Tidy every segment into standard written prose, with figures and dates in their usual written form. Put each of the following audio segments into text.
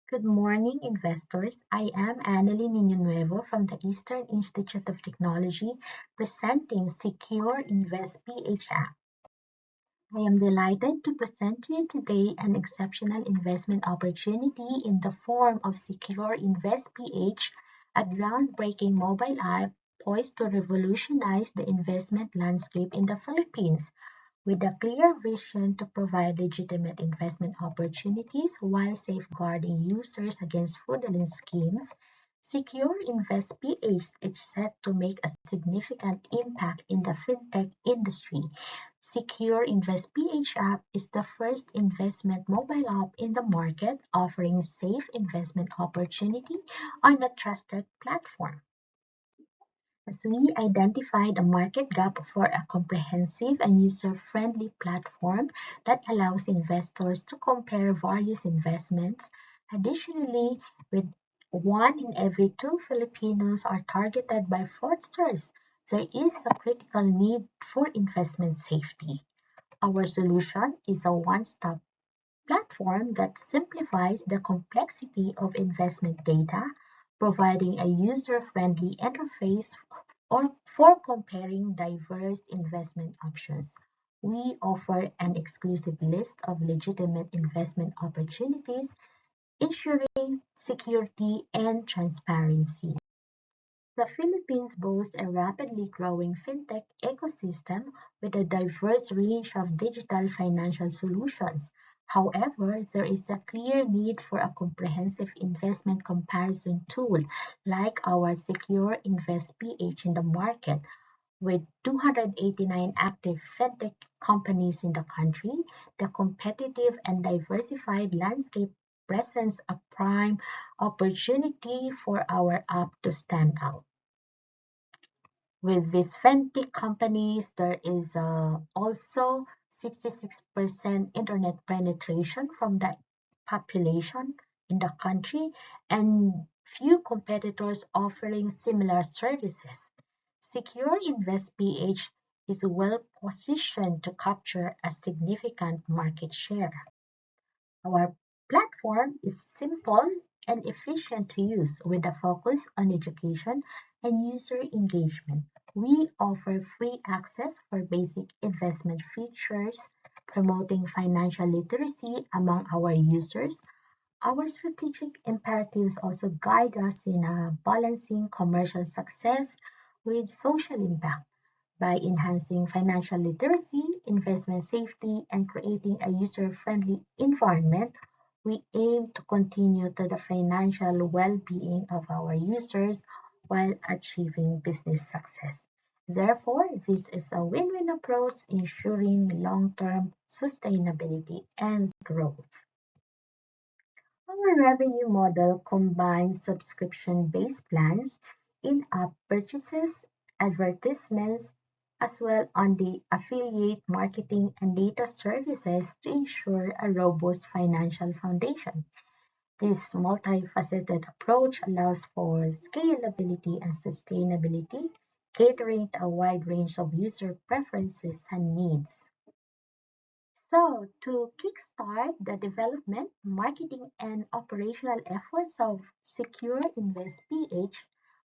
Good morning, investors. I am Annalyn Niño Nuevo from the Eastern Institute of Technology presenting Secure Invest PH app. I am delighted to present to you today an exceptional investment opportunity in the form of Secure Invest PH, a groundbreaking mobile app poised to revolutionize the investment landscape in the Philippines. With a clear vision to provide legitimate investment opportunities while safeguarding users against fraudulent schemes, Secure Invest PH is set to make a significant impact in the fintech industry. Secure Invest PH app is the first investment mobile app in the market offering safe investment opportunity on a trusted platform. As we identified a market gap for a comprehensive and user-friendly platform that allows investors to compare various investments. Additionally, with one in every two Filipinos are targeted by fraudsters, there is a critical need for investment safety. Our solution is a one-stop platform that simplifies the complexity of investment data, providing a user-friendly interface for comparing diverse investment options. We offer an exclusive list of legitimate investment opportunities, ensuring security and transparency. The Philippines boasts a rapidly growing fintech ecosystem with a diverse range of digital financial solutions. However, there is a clear need for a comprehensive investment comparison tool like our Secure Invest PH in the market. With 289 active fintech companies in the country, the competitive and diversified landscape presents a prime opportunity for our app to stand out. With these fintech companies, there is also 66% internet penetration from the population in the country and few competitors offering similar services. Secure Invest PH is well positioned to capture a significant market share. Our platform is simple and efficient to use with a focus on education and user engagement. We offer free access for basic investment features, promoting financial literacy among our users. Our strategic imperatives also guide us in balancing commercial success with social impact. By enhancing financial literacy, investment safety, and creating a user-friendly environment, we aim to continue to the financial well-being of our users while achieving business success. Therefore, this is a win-win approach ensuring long-term sustainability and growth. Our revenue model combines subscription-based plans, in-app purchases, advertisements, as well on the affiliate marketing and data services to ensure a robust financial foundation. This multifaceted approach allows for scalability and sustainability, catering to a wide range of user preferences and needs. So, to kickstart the development, marketing, and operational efforts of Secure Invest PH,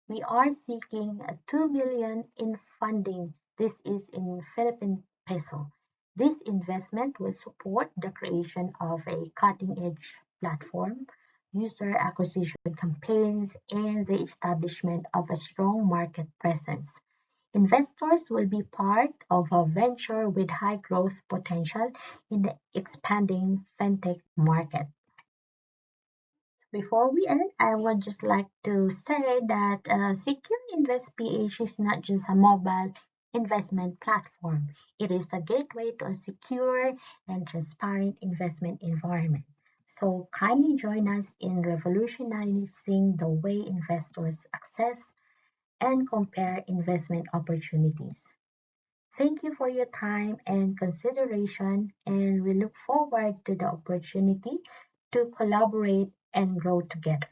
we are seeking 2 million in funding. This is in Philippine peso. This investment will support the creation of a cutting-edge platform, user acquisition campaigns, and the establishment of a strong market presence. Investors will be part of a venture with high growth potential in the expanding fintech market. Before we end, I would just like to say that Secure Invest PH is not just a mobile investment platform. It is a gateway to a secure and transparent investment environment. So kindly join us in revolutionizing the way investors access and compare investment opportunities. Thank you for your time and consideration, and we look forward to the opportunity to collaborate and grow together.